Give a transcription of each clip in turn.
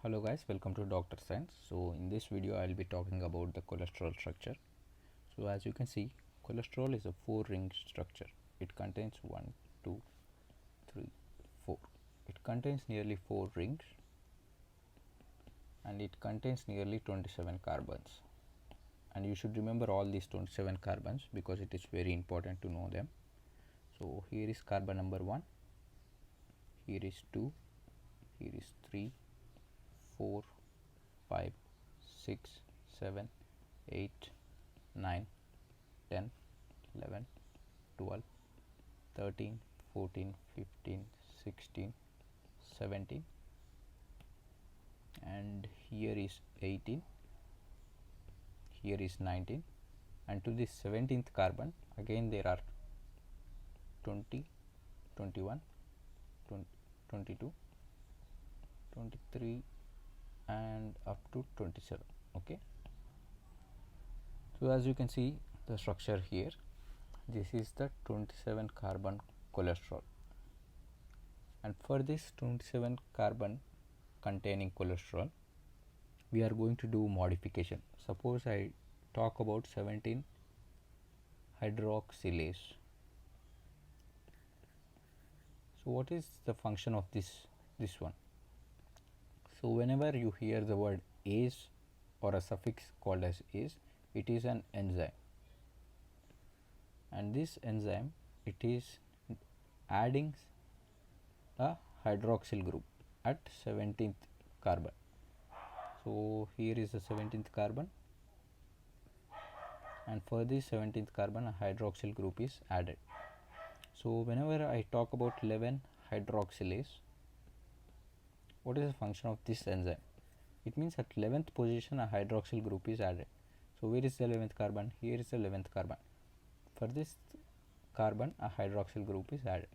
Hello guys, welcome to Dr. Science. So in this video I will be talking about the cholesterol structure. So as you can see, cholesterol is a four ring structure. It contains 1, 2, 3, 4. It contains nearly 4 rings and it contains nearly 27 carbons. And you should remember all these 27 carbons because it is very important to know them. So here is carbon number 1, here is 2, here is 3, 4, 5, 6, 7, 8, 9, 10, 11, 12, 13, 14, 15, 16, 17, and here is 18, here is 19, and to this 17th carbon again there are 20, 21, 20, 22, 23 and up to 27. Okay, so as you can see the structure here, this is the 27 carbon cholesterol, and for this 27 carbon containing cholesterol we are going to do modification. Suppose I talk about 17 hydroxylase. So what is the function of this one? So whenever you hear the word ase or a suffix called as ase, it is an enzyme, and this enzyme it is adding a hydroxyl group at 17th carbon. So here is the 17th carbon, and for this 17th carbon a hydroxyl group is added. So whenever I talk about 11 hydroxylase, what is the function of this enzyme? It means at 11th position a hydroxyl group is added. So where is the 11th carbon? Here is the 11th carbon. For this carbon a hydroxyl group is added.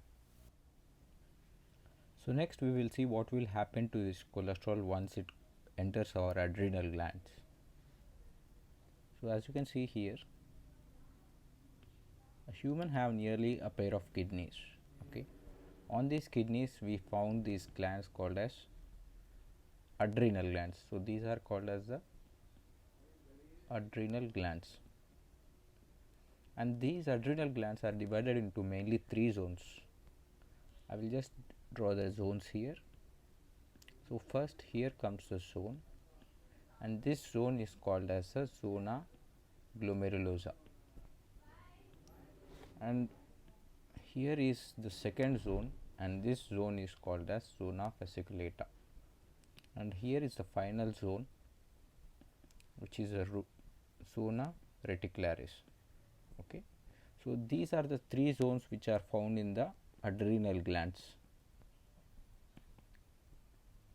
So next we will see what will happen to this cholesterol once it enters our adrenal glands. So as you can see here, a human have nearly a pair of kidneys. Okay, on these kidneys we found these glands called as adrenal glands. So these are called as the adrenal glands, and these adrenal glands are divided into mainly 3 zones. I will just draw the zones here. So first here comes the zone, and this zone is called as a zona glomerulosa, and here is the second zone, and this zone is called as zona fasciculata, and here is the final zone which is a zona reticularis. Okay, so these are the 3 zones which are found in the adrenal glands.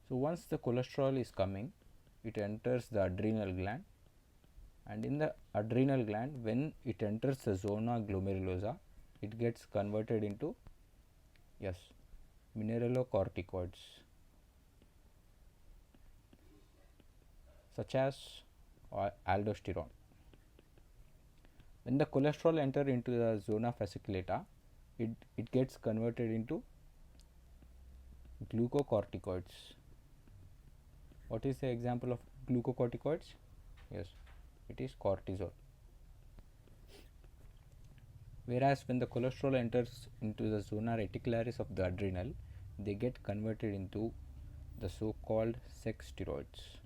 So once the cholesterol is coming, it enters the adrenal gland, and in the adrenal gland when it enters the zona glomerulosa, it gets converted into mineralocorticoids such as aldosterone. When the cholesterol enter into the zona fasciculata, it gets converted into glucocorticoids. What is the example of glucocorticoids? Yes, it is cortisol. Whereas when the cholesterol enters into the zona reticularis of the adrenal, they get converted into the so-called sex steroids.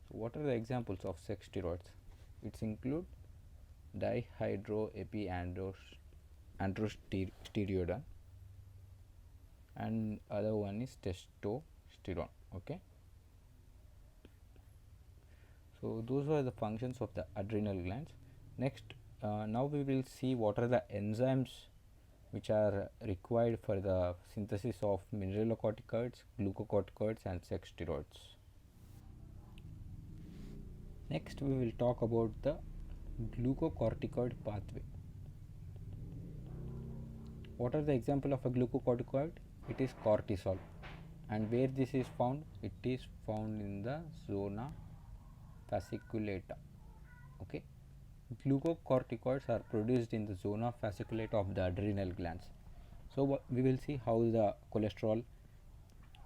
So what are the examples of sex steroids? It include dihydroepiandrosterone, and other one is testosterone. Okay, so those are the functions of the adrenal glands. Next, now we will see what are the enzymes which are required for the synthesis of mineralocorticoids, glucocorticoids and sex steroids. Next we will talk about the glucocorticoid pathway. What are the example of a glucocorticoid? It is cortisol, and where this is found? It is found in the zona fasciculata. Okay, glucocorticoids are produced in the zona fasciculata of the adrenal glands. So we will see how the cholesterol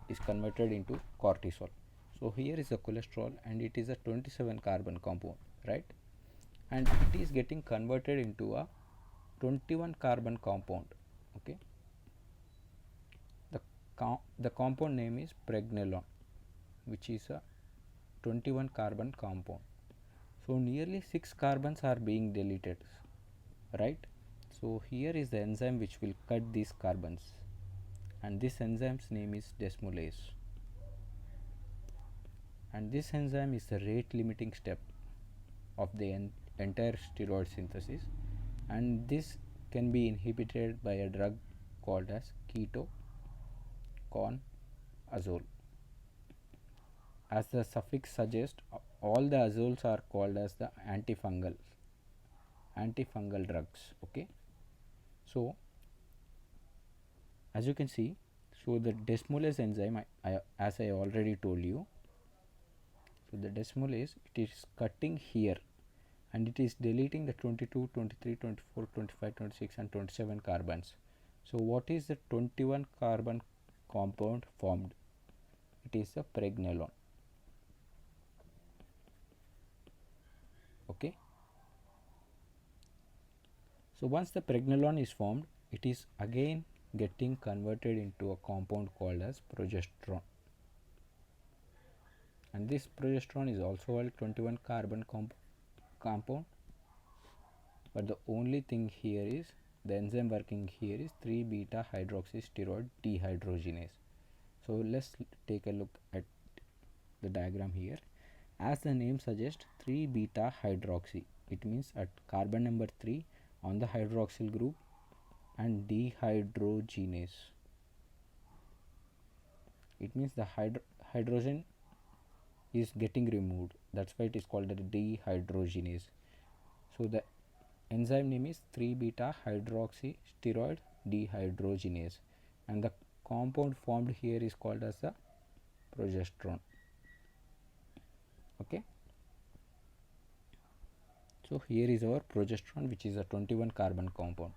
is converted into cortisol. So here is the cholesterol and it is a 27 carbon compound, right? And it is getting converted into a 21 carbon compound. Okay, the compound name is pregnenolone, which is a 21 carbon compound. So nearly 6 carbons are being deleted, right? So here is the enzyme which will cut these carbons, and this enzyme's name is desmolase, and this enzyme is the rate limiting step of the entire steroid synthesis, and this can be inhibited by a drug called as ketoconazole. As the suffix suggests, all the azoles are called as the antifungal drugs. Okay, so as you can see, so the desmolase enzyme, as I already told you, so the desmolase, it is cutting here and it is deleting the 22, 23, 24, 25, 26 and 27 carbons. So what is the 21 carbon compound formed? It is a pregnenolone. Okay, so once the pregnenolone is formed, it is again getting converted into a compound called as progesterone, and this progesterone is also a 21 carbon compound, but the only thing here is the enzyme working here is 3 beta hydroxysteroid dehydrogenase. So let's take a look at the diagram here. As the name suggests, 3 beta hydroxy, it means at carbon number 3 on the hydroxyl group and dehydrogenase, it means the hydrogen is getting removed, that's why it is called a dehydrogenase. So the enzyme name is 3 beta hydroxysteroid dehydrogenase, and the compound formed here is called as the progesterone. Okay, so here is our progesterone, which is a 21 carbon compound,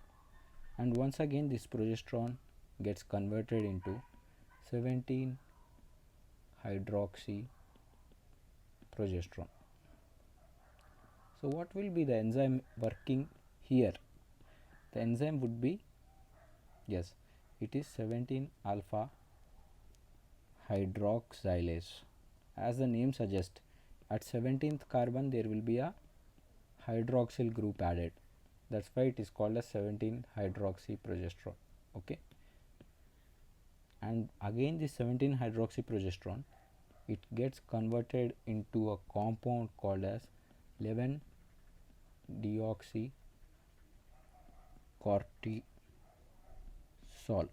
and once again this progesterone gets converted into 17 hydroxy progesterone. So what will be the enzyme working here? The enzyme would be, yes, it is 17 alpha hydroxylase. As the name suggests, at 17th carbon there will be a hydroxyl group added, that's why it is called as 17 hydroxy progesterone. Okay, and again this 17 hydroxy progesterone, it gets converted into a compound called as 11 deoxycortisol.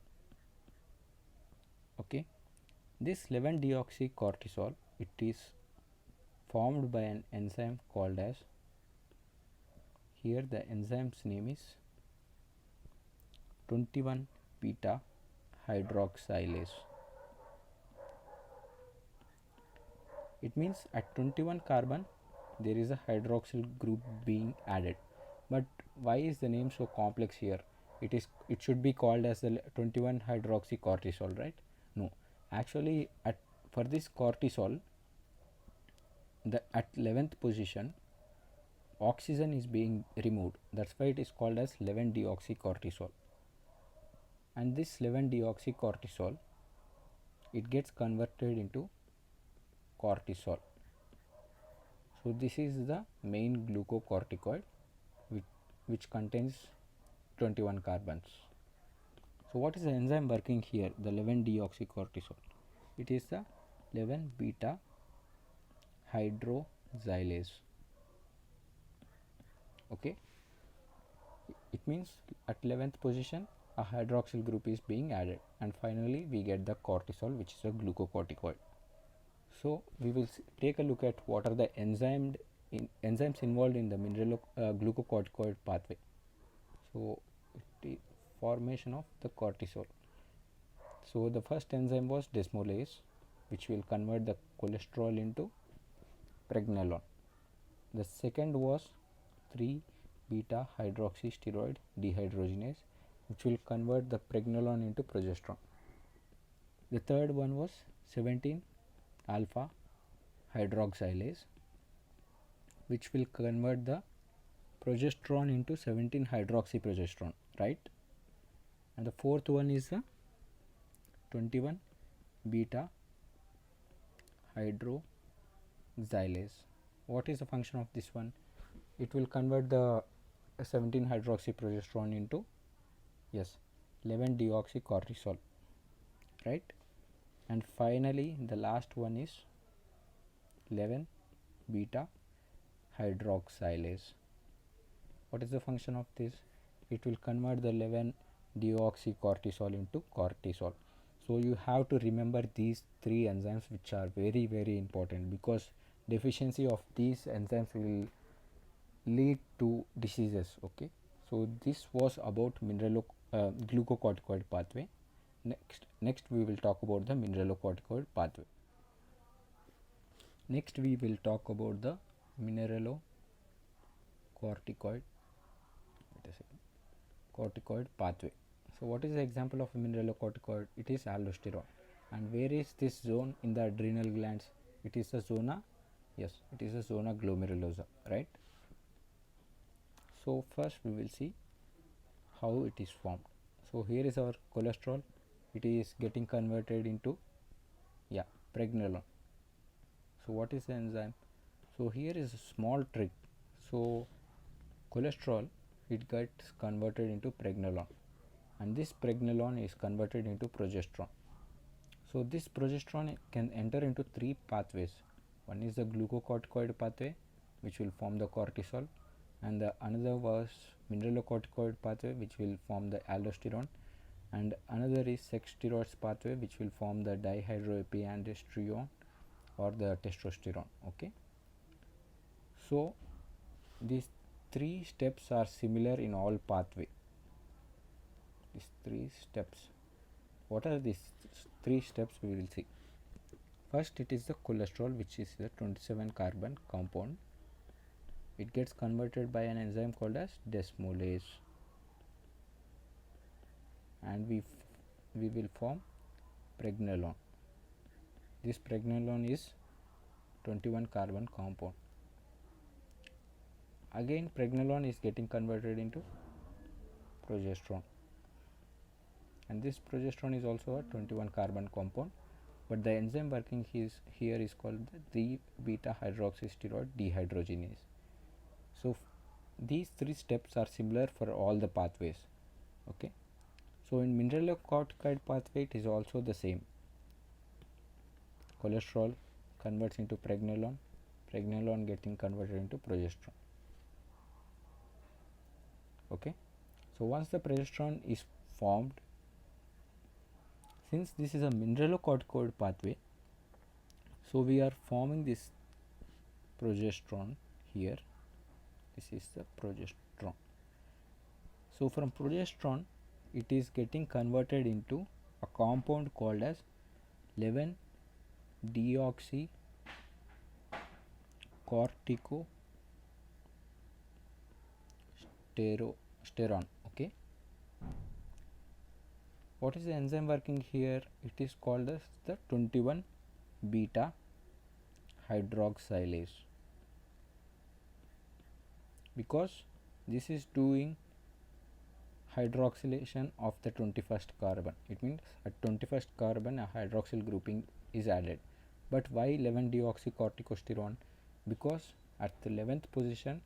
Okay, this 11 deoxycortisol, it is formed by an enzyme called as, here the enzyme's name is 21 beta hydroxylase. It means at 21 carbon there is a hydroxyl group being added, but why is the name so complex here? It should be called as the 21 hydroxycortisol, right? No, actually for this cortisol, at 11th position oxygen is being removed, that's why it is called as 11 deoxycortisol, and this 11 deoxycortisol, it gets converted into cortisol. So this is the main glucocorticoid which contains 21 carbons. So what is the enzyme working here? The 11 deoxycortisol, it is the 11 beta hydroxylase. Okay, it means at 11th position a hydroxyl group is being added, and finally we get the cortisol, which is a glucocorticoid. So we will take a look at what are the enzymes involved in the glucocorticoid pathway. So the formation of the cortisol. So the first enzyme was desmolase, which will convert the cholesterol into pregnenolone. The second was 3 beta hydroxysteroid dehydrogenase, which will convert the pregnenolone into progesterone. The third one was 17 alpha hydroxylase, which will convert the progesterone into 17 hydroxyprogesterone, right? And the fourth one is the 21 beta hydroxylase. What is the function of this one? It will convert the 17 hydroxyprogesterone into 11 deoxycortisol, right? And finally the last one is 11 beta hydroxylase. What is the function of this? It will convert the 11 deoxycortisol into cortisol. So you have to remember these three enzymes, which are very, very important, because deficiency of these enzymes will lead to diseases. Okay, so this was about glucocorticoid pathway. Next we will talk about the mineralocorticoid pathway. Next we will talk about the mineralocorticoid pathway. So what is the example of a mineralocorticoid? It is aldosterone. And where is this zone in the adrenal glands? It is the zona, it is the zona glomerulosa, right? So first we will see how it is formed. So here is our cholesterol. It is getting converted into pregnenolone. So what is the enzyme? So here is a small trick. So cholesterol, it gets converted into pregnenolone, and this pregnenolone is converted into progesterone. So this progesterone can enter into three pathways. One is the glucocorticoid pathway, which will form the cortisol, and the another was mineralocorticoid pathway, which will form the aldosterone, and another is sex steroids pathway, which will form the dihydroepiandrosterone or the testosterone. Okay, so these three steps are similar in all pathway. These three steps. What are these three steps? We will see. First, it is the cholesterol, which is the 27 carbon compound. It gets converted by an enzyme called as desmolase, and we will form pregnenolone. This pregnenolone is 21 carbon compound. Again, pregnenolone is getting converted into progesterone, and this progesterone is also a 21 carbon compound, but the enzyme working here is called the 3-beta hydroxysteroid dehydrogenase. So these three steps are similar for all the pathways. Okay, so in mineralocorticoid pathway it is also the same. Cholesterol converts into pregnenolone, pregnenolone getting converted into progesterone. Okay, so once the progesterone is formed, since this is a mineralocorticoid pathway, so we are forming this progesterone here. This is the progesterone. So from progesterone, it is getting converted into a compound called as 11 deoxycorticosterone. Okay, what is the enzyme working here? It is called as the 21 beta hydroxylase, because this is doing hydroxylation of the 21st carbon. It means at 21st carbon a hydroxyl grouping is added. But why 11 deoxycorticosterone? Because at the 11th position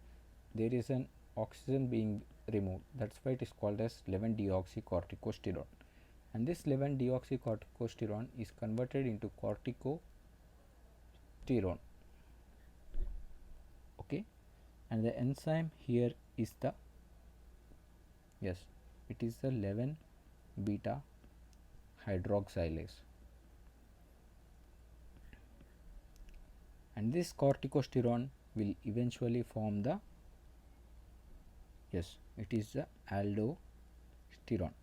there is an oxygen being removed. That's why it is called as 11 deoxycorticosterone. And this 11 deoxycorticosterone is converted into corticosterone. Okay, and the enzyme here is the it is the 11 beta hydroxylase, and this corticosterone will eventually form the it is the aldosterone.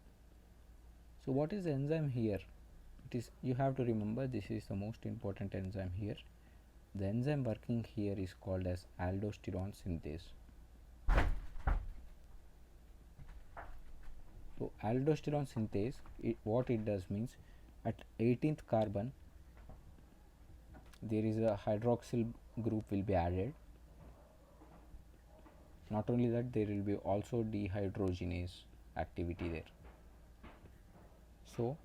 So what is the enzyme here? It is, you have to remember, this is the most important enzyme here. The enzyme working here is called as aldosterone synthase. So aldosterone synthase, what it does means, at 18th carbon there is a hydroxyl group will be added. Not only that, there will be also dehydrogenase activity there. So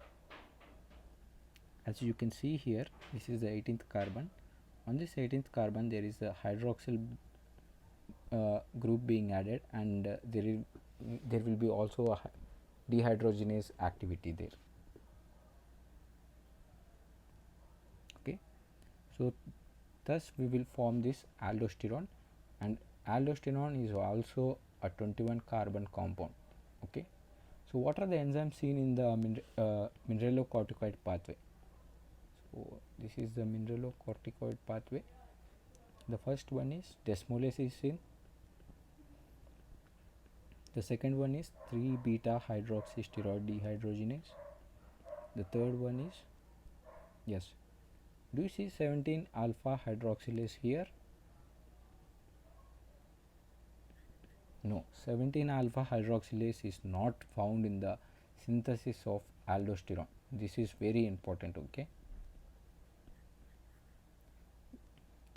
as you can see here, this is the 18th carbon. On this 18th carbon there is a hydroxyl group being added, and there will be also a dehydrogenase activity there. Okay, so thus we will form this aldosterone, and aldosterone is also a 21 carbon compound. Okay, so what are the enzymes seen in the mineralocorticoid pathway? So this is the mineralocorticoid pathway. The first one is desmolase is seen. The second one is 3 beta hydroxysteroid dehydrogenase. The third one is, yes, do you see 17 alpha hydroxylase here? No, 17 alpha hydroxylase is not found in the synthesis of aldosterone. This is very important. Okay,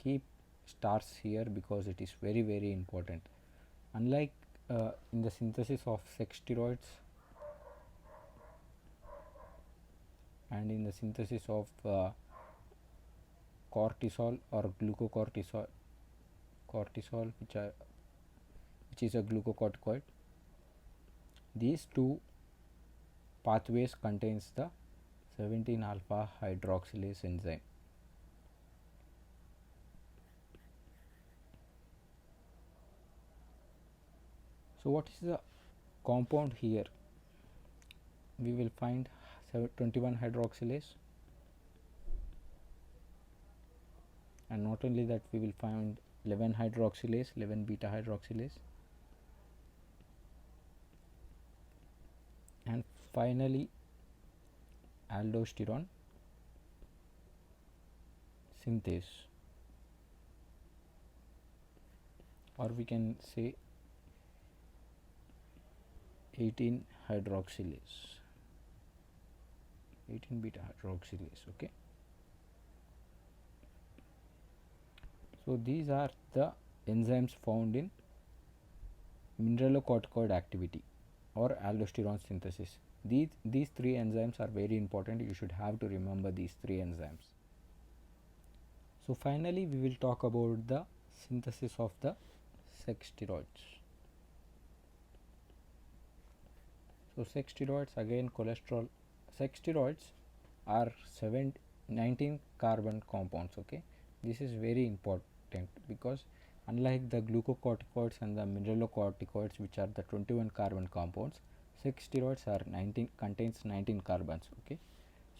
keep stars here because it is very important. Unlike in the synthesis of sex steroids and in the synthesis of cortisol or glucocortisol, which is a glucocorticoid, these two pathways contains the 17 alpha hydroxylase enzyme. So what is the compound here? We will find 21 hydroxylase, and not only that, we will find 11 hydroxylase, 11 beta hydroxylase, and finally aldosterone synthase, or we can say 18 hydroxylase, 18 beta hydroxylase. Okay, so these are the enzymes found in mineralocorticoid activity or aldosterone synthesis. These three enzymes are very important. You should have to remember these three enzymes. So finally we will talk about the synthesis of the sex steroids. So sex steroids, again cholesterol. Sex steroids are 19 carbon compounds. Okay, this is very important because unlike the glucocorticoids and the mineralocorticoids, which are the 21 carbon compounds, sex steroids are contains 19 carbons. Okay,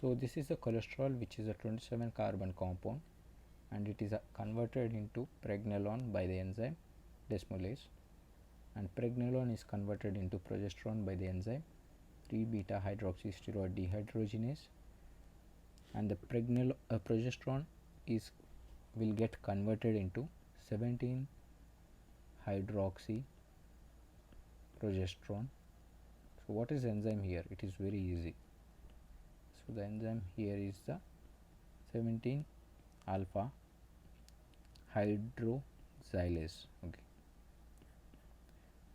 so this is the cholesterol, which is a 27 carbon compound, and it is converted into pregnenolone by the enzyme desmolase, and pregnenolone is converted into progesterone by the enzyme 3 beta hydroxysteroid dehydrogenase, and the progesterone will get converted into 17 hydroxy progesterone. So what is the enzyme here? It is very easy. So the enzyme here is the 17 alpha hydroxylase. Okay,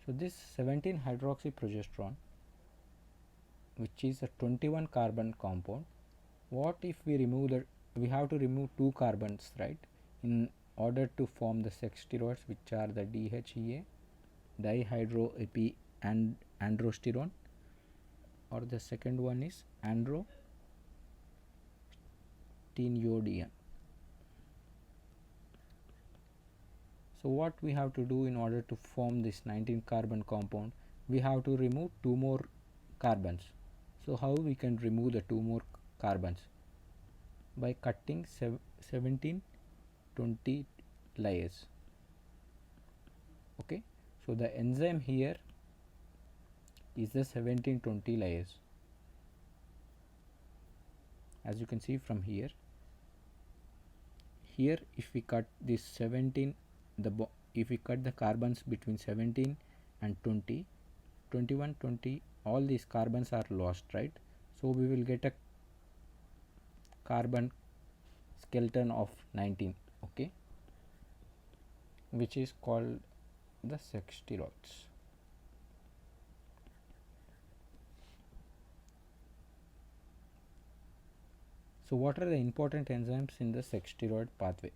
so this 17 hydroxy progesterone, which is a 21 carbon compound, what if we remove we have to remove 2 carbons, right, in order to form the sex steroids, which are the DHEA, dihydroepi and androsterone, or the second one is androstenedione. So what we have to do in order to form this 19 carbon compound? We have to remove 2 more carbons. So how we can remove the 2 more carbons? By cutting 17-20 layers. Okay, so the enzyme here is the 17-20 layers. As you can see from here, if we cut this 17, if we cut the carbons between 17 and 20, 21, 20, all these carbons are lost, right? So we will get a carbon skeleton of 19, okay, which is called the sex steroids. So what are the important enzymes in the sex steroid pathway?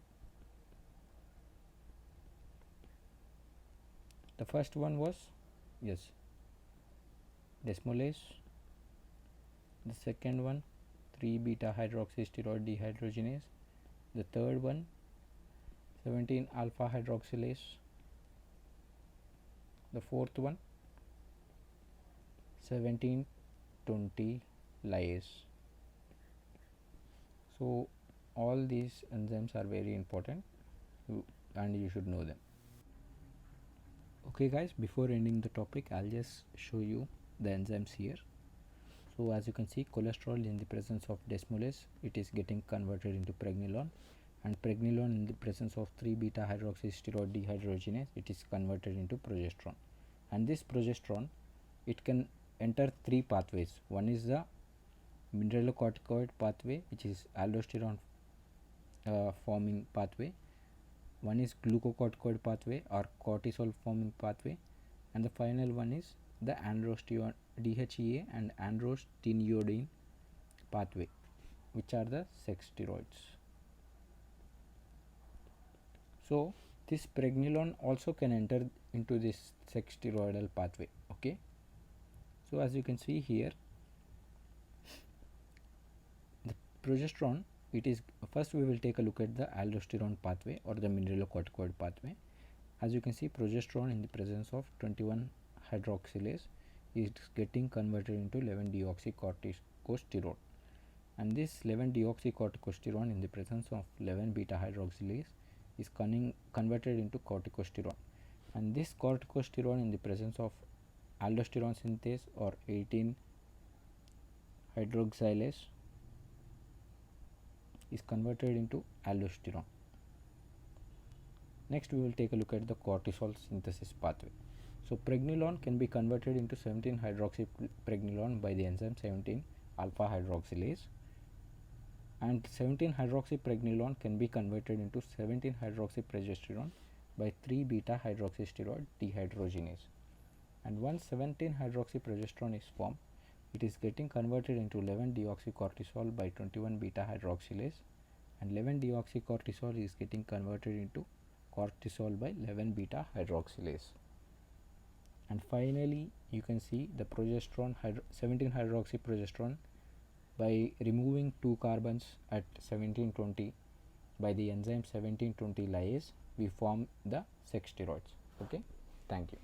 The first one was, yes, desmolase. The second one, 3 beta hydroxysteroid dehydrogenase. The third one, 17 alpha hydroxylase. The fourth one, 1720 lyase. So all these enzymes are very important and you should know them. Okay guys, before ending the topic, I'll just show you the enzymes here. So as you can see, cholesterol in the presence of desmolase, it is getting converted into pregnenolone, and pregnenolone in the presence of 3 beta hydroxysteroid dehydrogenase, it is converted into progesterone. And this progesterone, it can enter 3 pathways. One is the mineralocorticoid pathway, which is aldosterone forming pathway. One is glucocorticoid pathway or cortisol forming pathway, and the final one is the androstenedione DHEA and androstenedione pathway, which are the sex steroids. So this pregnenolone also can enter into this sex steroidal pathway, okay. So as you can see here, the progesterone, it is, first we will take a look at the aldosterone pathway or the mineralocorticoid pathway. As you can see, progesterone in the presence of 21 hydroxylase is getting converted into 11 deoxycorticosterone, and this 11 deoxycorticosterone in the presence of 11 beta hydroxylase is converted into corticosterone, and this corticosterone in the presence of aldosterone synthase or 18 hydroxylase is converted into aldosterone. Next we will take a look at the cortisol synthesis pathway. So pregnenolone can be converted into 17 hydroxypregnenolone by the enzyme 17 alpha hydroxylase, and 17 hydroxypregnenolone can be converted into 17 hydroxyprogesterone by 3 beta hydroxysteroid dehydrogenase. And once 17 hydroxyprogesterone is formed, it is getting converted into 11 deoxycortisol by 21 beta hydroxylase, and 11 deoxycortisol is getting converted into cortisol by 11 beta hydroxylase. And finally you can see the progesterone 17 hydroxyprogesterone, by removing 2 carbons at 1720 by the enzyme 1720 lyase, we form the sex steroids. Okay, thank you.